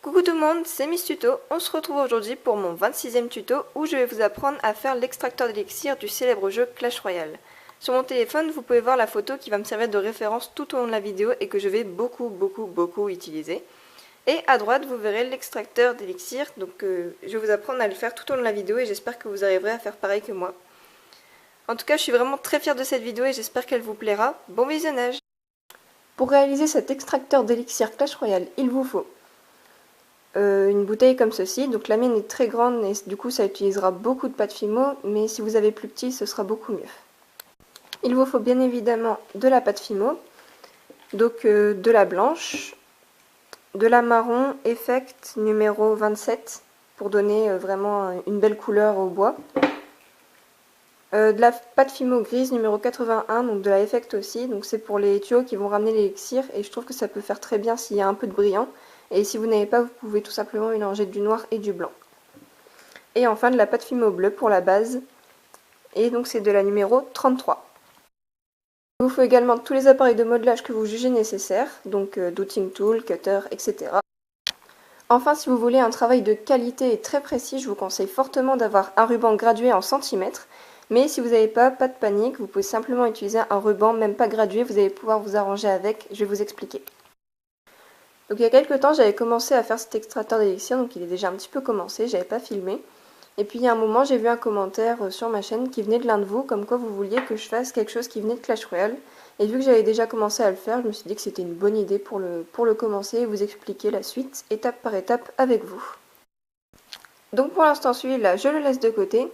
Coucou tout le monde, c'est Miss Tuto. On se retrouve aujourd'hui pour mon 26e tuto où je vais vous apprendre à faire l'extracteur d'élixir du célèbre jeu Clash Royale. Sur mon téléphone, vous pouvez voir la photo qui va me servir de référence tout au long de la vidéo et que je vais beaucoup utiliser. Et à droite, vous verrez l'extracteur d'élixir, donc je vais vous apprendre à le faire tout au long de la vidéo et j'espère que vous arriverez à faire pareil que moi. En tout cas, je suis vraiment très fière de cette vidéo et j'espère qu'elle vous plaira. Bon visionnage! Pour réaliser cet extracteur d'élixir Clash Royale, il vous faut une bouteille comme ceci, donc la mienne est très grande et du coup ça utilisera beaucoup de pâte Fimo, mais si vous avez plus petit ce sera beaucoup mieux. Il vous faut bien évidemment de la pâte Fimo, donc de la blanche, de la marron Effect numéro 27 pour donner vraiment une belle couleur au bois, de la pâte Fimo grise numéro 81, donc de la Effect aussi, donc c'est pour les tuyaux qui vont ramener l'élixir et je trouve que ça peut faire très bien s'il y a un peu de brillant. Et si vous n'avez pas, vous pouvez tout simplement mélanger du noir et du blanc. Et enfin de la pâte Fimo bleue pour la base. Et donc c'est de la numéro 33. Il vous faut également tous les appareils de modelage que vous jugez nécessaires, donc dotting tool, cutter, etc. Enfin, si vous voulez un travail de qualité et très précis, je vous conseille fortement d'avoir un ruban gradué en centimètres. Mais si vous n'avez pas de panique, vous pouvez simplement utiliser un ruban, même pas gradué, vous allez pouvoir vous arranger avec, je vais vous expliquer. Donc il y a quelques temps, j'avais commencé à faire cet extracteur d'élixir, donc il est déjà un petit peu commencé, j'avais pas filmé. Et puis il y a un moment, j'ai vu un commentaire sur ma chaîne qui venait de l'un de vous, comme quoi vous vouliez que je fasse quelque chose qui venait de Clash Royale. Et vu que j'avais déjà commencé à le faire, je me suis dit que c'était une bonne idée pour le commencer et vous expliquer la suite, étape par étape, avec vous. Donc pour l'instant, celui-là, je le laisse de côté,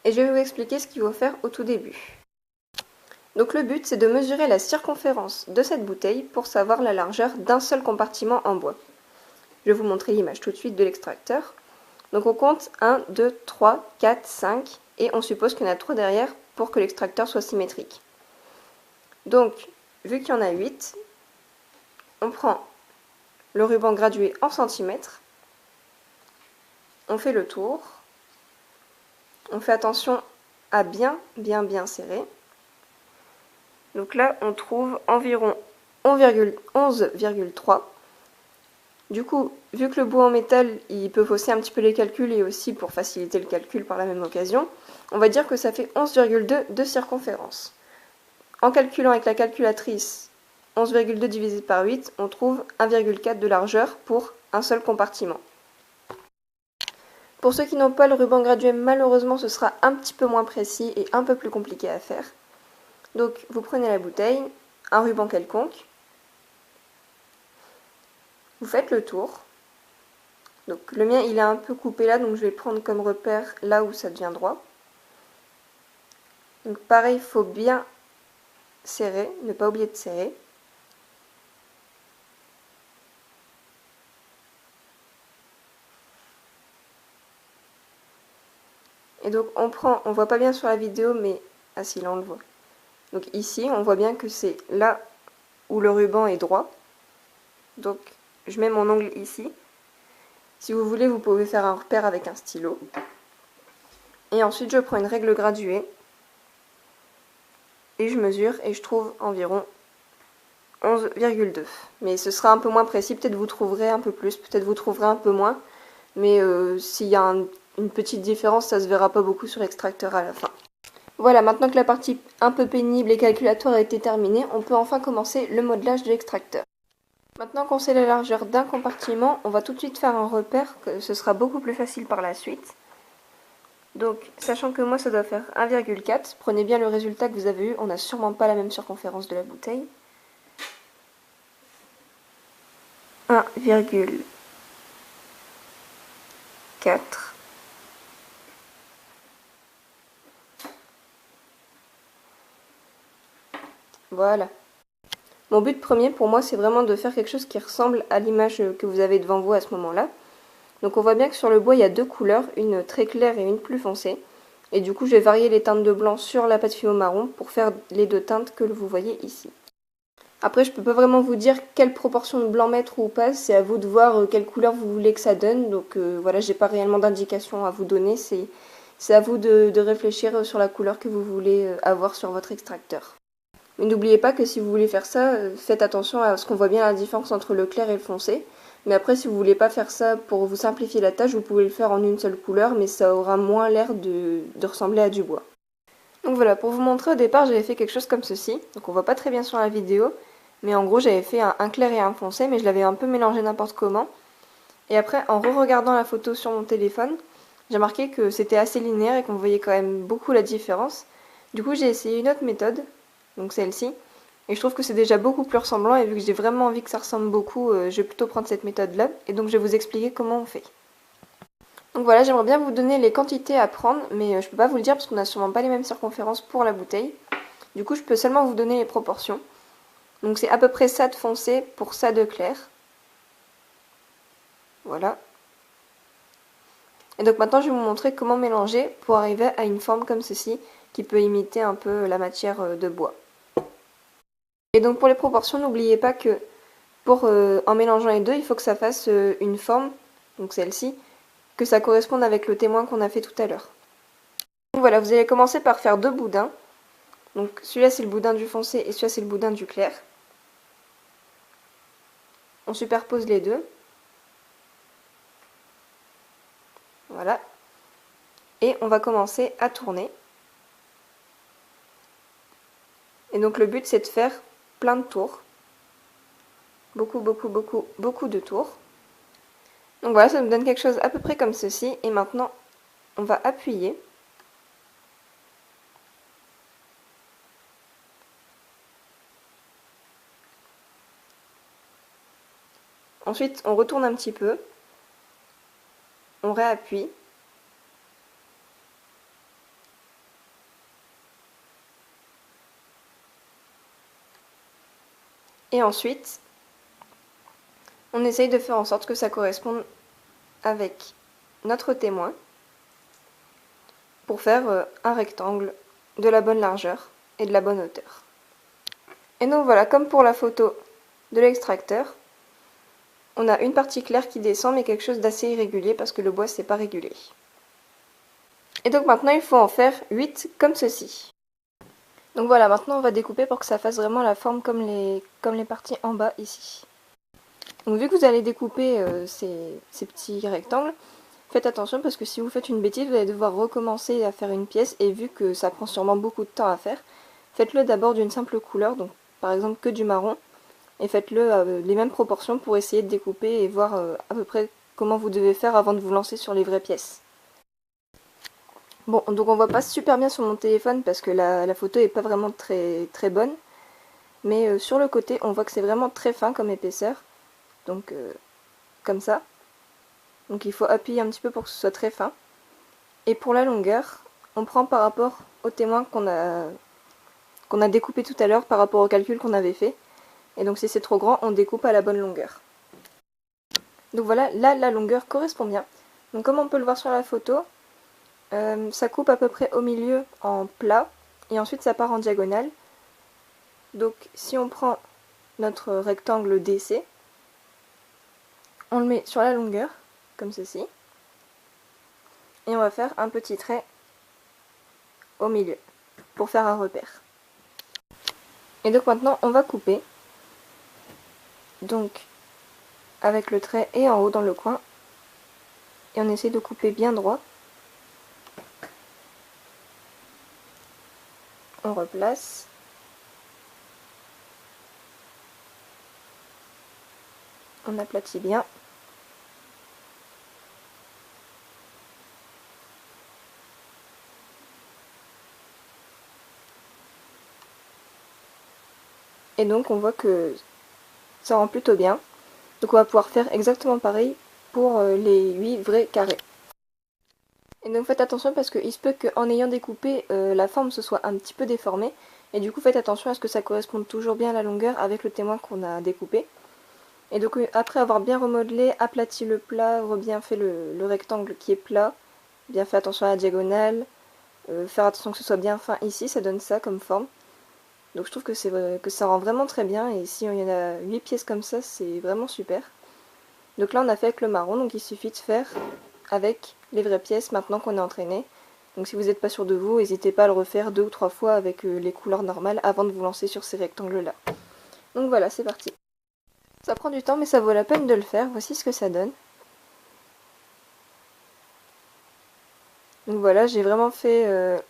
et je vais vous expliquer ce qu'il faut faire au tout début. Donc le but, c'est de mesurer la circonférence de cette bouteille pour savoir la largeur d'un seul compartiment en bois. Je vais vous montrer l'image tout de suite de l'extracteur. Donc on compte 1, 2, 3, 4, 5 et on suppose qu'il y en a 3 derrière pour que l'extracteur soit symétrique. Donc, vu qu'il y en a 8, on prend le ruban gradué en centimètres, on fait le tour, on fait attention à bien serrer. Donc là, on trouve environ 11,3. Du coup, vu que le bois en métal, il peut fausser un petit peu les calculs et aussi pour faciliter le calcul par la même occasion, on va dire que ça fait 11,2 de circonférence. En calculant avec la calculatrice 11,2 divisé par 8, on trouve 1,4 de largeur pour un seul compartiment. Pour ceux qui n'ont pas le ruban gradué, malheureusement, ce sera un petit peu moins précis et un peu plus compliqué à faire. Donc, vous prenez la bouteille, un ruban quelconque, vous faites le tour. Donc, le mien, il est un peu coupé là, donc je vais prendre comme repère là où ça devient droit. Donc, pareil, il faut bien serrer, ne pas oublier de serrer. Et donc, on voit pas bien sur la vidéo, mais, ah si, là on le voit. Donc ici, on voit bien que c'est là où le ruban est droit. Donc, je mets mon ongle ici. Si vous voulez, vous pouvez faire un repère avec un stylo. Et ensuite, je prends une règle graduée. Et je mesure et je trouve environ 11,2. Mais ce sera un peu moins précis. Peut-être vous trouverez un peu plus, peut-être vous trouverez un peu moins. Mais s'il y a une petite différence, ça se verra pas beaucoup sur l'extracteur à la fin. Voilà, maintenant que la partie un peu pénible et calculatoire a été terminée, on peut enfin commencer le modelage de l'extracteur. Maintenant qu'on sait la largeur d'un compartiment, on va tout de suite faire un repère, que ce sera beaucoup plus facile par la suite. Donc, sachant que moi ça doit faire 1,4, prenez bien le résultat que vous avez eu, on n'a sûrement pas la même circonférence de la bouteille. 1,4. Voilà. Mon but premier pour moi, c'est vraiment de faire quelque chose qui ressemble à l'image que vous avez devant vous à ce moment-là. Donc on voit bien que sur le bois, il y a deux couleurs, une très claire et une plus foncée. Et du coup, je vais varier les teintes de blanc sur la pâte Fimo marron pour faire les deux teintes que vous voyez ici. Après, je peux pas vraiment vous dire quelle proportion de blanc mettre ou pas, c'est à vous de voir quelle couleur vous voulez que ça donne. Donc voilà, j'ai pas réellement d'indication à vous donner, c'est à vous de réfléchir sur la couleur que vous voulez avoir sur votre extracteur. Mais n'oubliez pas que si vous voulez faire ça, faites attention à ce qu'on voit bien la différence entre le clair et le foncé. Mais après, si vous voulez pas faire ça pour vous simplifier la tâche, vous pouvez le faire en une seule couleur, mais ça aura moins l'air de ressembler à du bois. Donc voilà, pour vous montrer, au départ j'avais fait quelque chose comme ceci, donc on voit pas très bien sur la vidéo, mais en gros j'avais fait un clair et un foncé, mais je l'avais un peu mélangé n'importe comment. Et après, en re-regardant la photo sur mon téléphone, j'ai remarqué que c'était assez linéaire et qu'on voyait quand même beaucoup la différence. Du coup j'ai essayé une autre méthode, donc celle-ci, et je trouve que c'est déjà beaucoup plus ressemblant, et vu que j'ai vraiment envie que ça ressemble beaucoup, je vais plutôt prendre cette méthode-là, et donc je vais vous expliquer comment on fait. Donc voilà, j'aimerais bien vous donner les quantités à prendre, mais je peux pas vous le dire parce qu'on n'a sûrement pas les mêmes circonférences pour la bouteille. Du coup, je peux seulement vous donner les proportions. Donc c'est à peu près ça de foncé pour ça de clair. Voilà. Et donc maintenant, je vais vous montrer comment mélanger pour arriver à une forme comme ceci, qui peut imiter un peu la matière de bois. Et donc pour les proportions, n'oubliez pas que en mélangeant les deux, il faut que ça fasse une forme, donc celle-ci, que ça corresponde avec le témoin qu'on a fait tout à l'heure. Donc voilà, vous allez commencer par faire deux boudins. Donc celui-là c'est le boudin du foncé et celui-là c'est le boudin du clair. On superpose les deux. Voilà. Et on va commencer à tourner. Et donc le but c'est de faire plein de tours. Beaucoup de tours. Donc voilà, ça nous donne quelque chose à peu près comme ceci. Et maintenant, on va appuyer. Ensuite, on retourne un petit peu. On réappuie. Et ensuite, on essaye de faire en sorte que ça corresponde avec notre témoin pour faire un rectangle de la bonne largeur et de la bonne hauteur. Et donc voilà, comme pour la photo de l'extracteur, on a une partie claire qui descend mais quelque chose d'assez irrégulier parce que le bois c'est pas régulier. Et donc maintenant il faut en faire 8 comme ceci. Donc voilà, maintenant on va découper pour que ça fasse vraiment la forme comme les parties en bas ici. Donc vu que vous allez découper ces petits rectangles, faites attention parce que si vous faites une bêtise, vous allez devoir recommencer à faire une pièce et vu que ça prend sûrement beaucoup de temps à faire, faites-le d'abord d'une simple couleur, donc par exemple que du marron, et faites-le les mêmes proportions pour essayer de découper et voir à peu près comment vous devez faire avant de vous lancer sur les vraies pièces. Bon, donc on voit pas super bien sur mon téléphone parce que la photo est pas vraiment très bonne, mais sur le côté on voit que c'est vraiment très fin comme épaisseur, donc comme ça. Donc il faut appuyer un petit peu pour que ce soit très fin. Et pour la longueur, on prend par rapport au témoin qu'on a découpé tout à l'heure, par rapport au calcul qu'on avait fait. Et donc si c'est trop grand, on découpe à la bonne longueur. Donc voilà, là la longueur correspond bien. Donc comme on peut le voir sur la photo, ça coupe à peu près au milieu en plat, et ensuite ça part en diagonale. Donc si on prend notre rectangle DC, on le met sur la longueur, comme ceci. Et on va faire un petit trait au milieu, pour faire un repère. Et donc maintenant on va couper. Donc avec le trait et en haut dans le coin. Et on essaie de couper bien droit. On replace. On aplatit bien. Et donc on voit que ça rend plutôt bien. Donc on va pouvoir faire exactement pareil pour les 8 vrais carrés. Et donc faites attention parce qu'il se peut qu'en ayant découpé, la forme se soit un petit peu déformée. Et du coup faites attention à ce que ça corresponde toujours bien à la longueur avec le témoin qu'on a découpé. Et donc après avoir bien remodelé, aplati le plat, bien fait le rectangle qui est plat, bien fait attention à la diagonale, faire attention que ce soit bien fin ici, ça donne ça comme forme. Donc je trouve que ça rend vraiment très bien et si il y en a 8 pièces comme ça, c'est vraiment super. Donc là on a fait avec le marron, donc il suffit de faire avec les vraies pièces maintenant qu'on est entraîné. Donc si vous n'êtes pas sûr de vous, n'hésitez pas à le refaire 2 ou 3 fois avec les couleurs normales avant de vous lancer sur ces rectangles là. Donc voilà, c'est parti. Ça prend du temps mais ça vaut la peine de le faire, voici ce que ça donne. Donc voilà, j'ai vraiment fait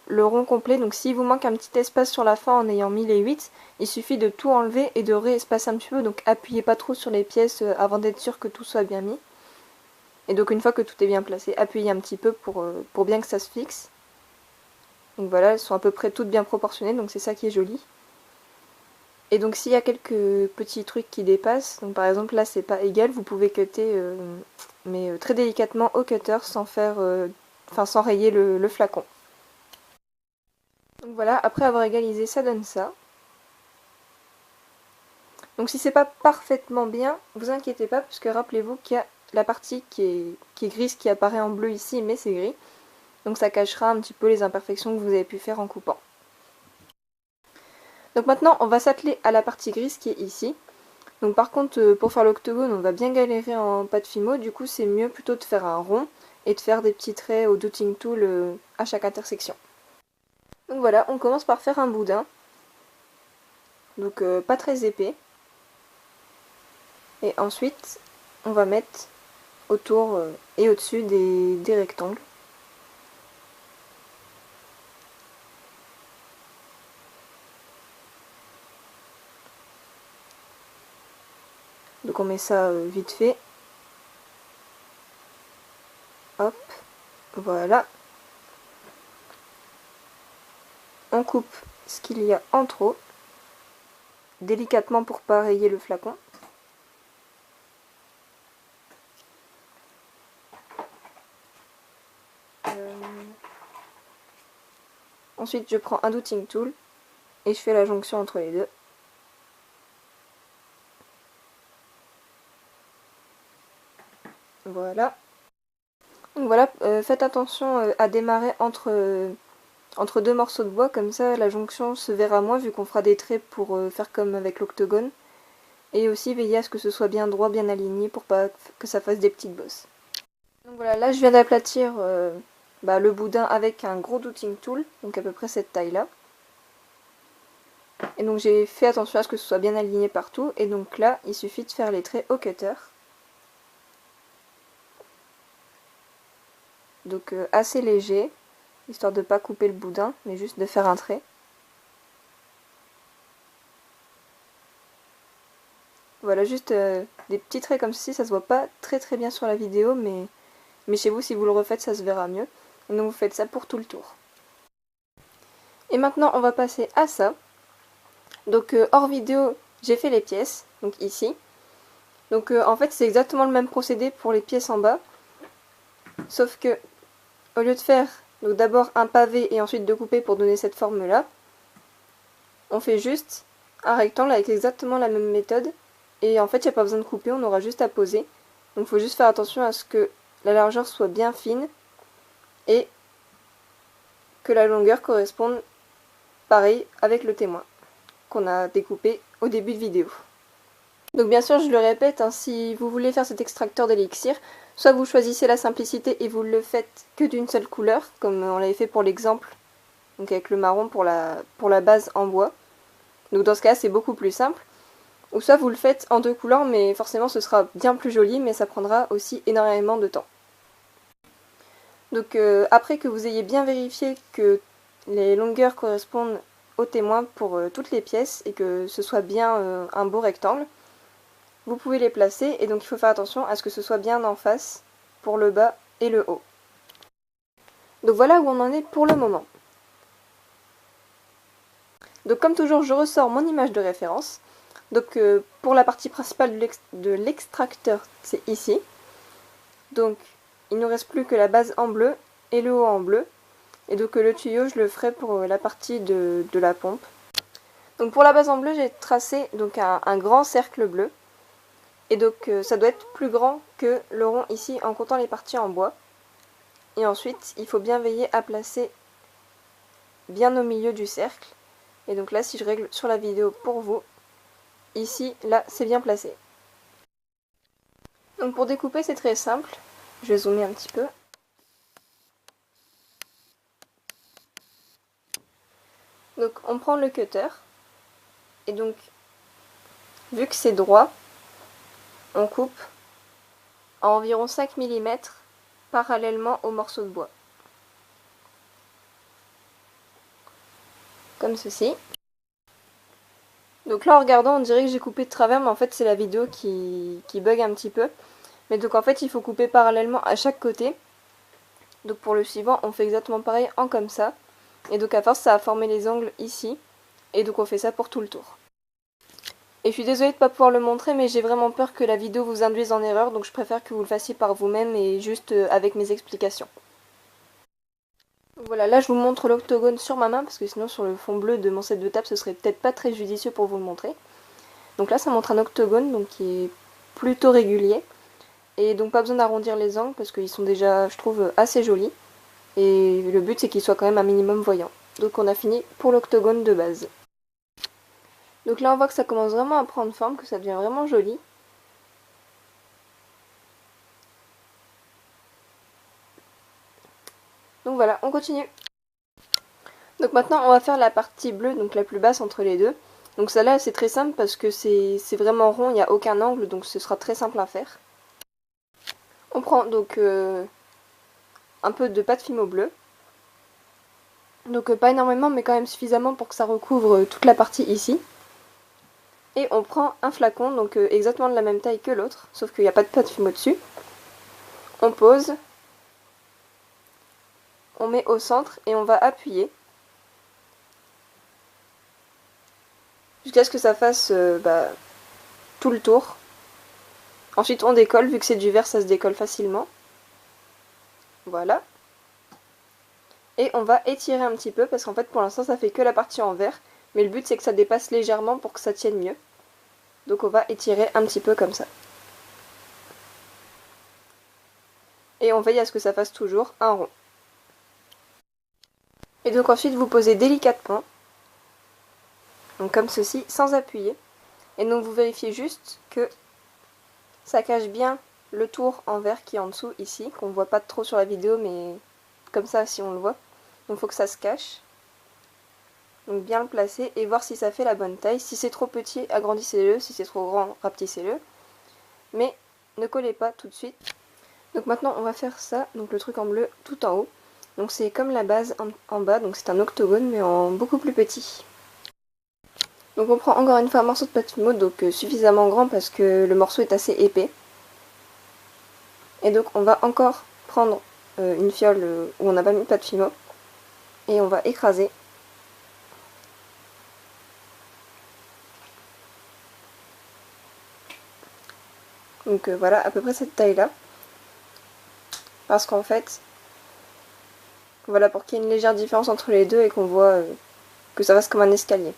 le rond complet, donc s'il vous manque un petit espace sur la fin en ayant mis les 8, il suffit de tout enlever et de réespacer un petit peu, donc appuyez pas trop sur les pièces avant d'être sûr que tout soit bien mis. Et donc une fois que tout est bien placé, appuyez un petit peu pour bien que ça se fixe. Donc voilà, elles sont à peu près toutes bien proportionnées, donc c'est ça qui est joli. Et donc s'il y a quelques petits trucs qui dépassent, donc par exemple là c'est pas égal, vous pouvez cutter mais très délicatement au cutter sans faire, sans rayer le flacon. Donc voilà, après avoir égalisé ça donne ça. Donc si c'est pas parfaitement bien, vous inquiétez pas, puisque rappelez-vous qu'il y a la partie qui est grise qui apparaît en bleu ici, mais c'est gris. Donc ça cachera un petit peu les imperfections que vous avez pu faire en coupant. Donc maintenant on va s'atteler à la partie grise qui est ici. Donc par contre pour faire l'octogone on va bien galérer en pâte Fimo, du coup c'est mieux plutôt de faire un rond et de faire des petits traits au dotting tool à chaque intersection. Donc voilà, on commence par faire un boudin. Donc pas très épais. Et ensuite on va mettre autour et au-dessus des rectangles. Donc on met ça vite fait. Hop, voilà. On coupe ce qu'il y a en trop, délicatement pour pas rayer le flacon. Ensuite je prends un dotting tool et je fais la jonction entre les deux. Voilà. Donc voilà, faites attention à démarrer entre deux morceaux de bois, comme ça la jonction se verra moins vu qu'on fera des traits pour faire comme avec l'octogone. Et aussi veillez à ce que ce soit bien droit, bien aligné pour pas que ça fasse des petites bosses. Donc voilà, là je viens d'aplatir le boudin avec un gros dotting tool, donc à peu près cette taille là. Et donc j'ai fait attention à ce que ce soit bien aligné partout, et donc là il suffit de faire les traits au cutter. Donc assez léger, histoire de ne pas couper le boudin, mais juste de faire un trait. Voilà, juste des petits traits comme ceci, ça se voit pas très bien sur la vidéo, mais chez vous, si vous le refaites, ça se verra mieux. Et donc vous faites ça pour tout le tour. Et maintenant, on va passer à ça. Donc hors vidéo, j'ai fait les pièces, donc ici. Donc en fait, c'est exactement le même procédé pour les pièces en bas. Sauf que, au lieu de faire d'abord un pavé et ensuite de couper pour donner cette forme-là, on fait juste un rectangle avec exactement la même méthode. Et en fait, il n'y a pas besoin de couper, on aura juste à poser. Donc il faut juste faire attention à ce que la largeur soit bien fine et que la longueur corresponde pareil avec le témoin qu'on a découpé au début de vidéo. Donc bien sûr, je le répète, hein, si vous voulez faire cet extracteur d'élixir, soit vous choisissez la simplicité et vous le faites que d'une seule couleur, comme on l'avait fait pour l'exemple, donc avec le marron pour la base en bois. Donc dans ce cas, c'est beaucoup plus simple. Ou soit vous le faites en deux couleurs, mais forcément ce sera bien plus joli, mais ça prendra aussi énormément de temps. Donc après que vous ayez bien vérifié que les longueurs correspondent au témoin pour toutes les pièces et que ce soit bien un beau rectangle, vous pouvez les placer et donc il faut faire attention à ce que ce soit bien en face pour le bas et le haut. Donc voilà où on en est pour le moment. Donc comme toujours, je ressors mon image de référence. Donc pour la partie principale de l'extracteur, c'est ici. Donc il ne nous reste plus que la base en bleu et le haut en bleu. Et donc le tuyau, je le ferai pour la partie de la pompe. Donc pour la base en bleu, j'ai tracé donc un grand cercle bleu. Et donc ça doit être plus grand que le rond ici en comptant les parties en bois. Et ensuite, il faut bien veiller à placer bien au milieu du cercle. Et donc là, si je règle sur la vidéo pour vous, ici, là, c'est bien placé. Donc pour découper, c'est très simple. Je vais zoomer un petit peu. Donc on prend le cutter. Et donc, vu que c'est droit, on coupe à environ 5 mm parallèlement au morceau de bois. Comme ceci. Donc là en regardant on dirait que j'ai coupé de travers, mais en fait c'est la vidéo qui bug un petit peu. Mais donc en fait il faut couper parallèlement à chaque côté. Donc pour le suivant on fait exactement pareil en comme ça. Et donc à force ça va former les angles ici. Et donc on fait ça pour tout le tour. Et je suis désolée de ne pas pouvoir le montrer, mais j'ai vraiment peur que la vidéo vous induise en erreur, donc je préfère que vous le fassiez par vous-même et juste avec mes explications. Voilà, là je vous montre l'octogone sur ma main, parce que sinon sur le fond bleu de mon set de table ce serait peut-être pas très judicieux pour vous le montrer. Donc là ça montre un octogone donc qui est plutôt régulier, et donc pas besoin d'arrondir les angles parce qu'ils sont déjà, je trouve, assez jolis. Et le but c'est qu'ils soient quand même un minimum voyants. Donc on a fini pour l'octogone de base. Donc là on voit que ça commence vraiment à prendre forme, que ça devient vraiment joli. Donc voilà, on continue. Donc maintenant on va faire la partie bleue, donc la plus basse entre les deux. Donc celle-là c'est très simple parce que c'est vraiment rond, il n'y a aucun angle, donc ce sera très simple à faire. On prend donc un peu de pâte fimo bleue. Donc pas énormément mais quand même suffisamment pour que ça recouvre toute la partie ici. Et on prend un flacon, donc exactement de la même taille que l'autre, sauf qu'il n'y a pas de pâte fimo dessus. On pose, on met au centre et on va appuyer. Jusqu'à ce que ça fasse tout le tour. Ensuite on décolle, vu que c'est du verre ça se décolle facilement. Voilà. Et on va étirer un petit peu parce qu'en fait pour l'instant ça fait que la partie en verre. Mais le but c'est que ça dépasse légèrement pour que ça tienne mieux. Donc on va étirer un petit peu comme ça. Et on veille à ce que ça fasse toujours un rond. Et donc ensuite vous posez délicatement. Donc comme ceci, sans appuyer. Et donc vous vérifiez juste que ça cache bien le tour en verre qui est en dessous ici, qu'on ne voit pas trop sur la vidéo mais comme ça si on le voit. Donc il faut que ça se cache. Donc bien le placer et voir si ça fait la bonne taille. Si c'est trop petit, agrandissez-le. Si c'est trop grand, rapetissez-le. Mais ne collez pas tout de suite. Donc maintenant on va faire ça, donc le truc en bleu tout en haut. Donc c'est comme la base en bas, donc c'est un octogone mais en beaucoup plus petit. Donc on prend encore une fois un morceau de pâte fimo, donc suffisamment grand parce que le morceau est assez épais. Et donc on va encore prendre une fiole où on n'a pas mis de pâte fimo et on va écraser. Donc voilà, à peu près cette taille là. Parce qu'en fait, voilà, pour qu'il y ait une légère différence entre les deux et qu'on voit que ça fasse comme un escalier.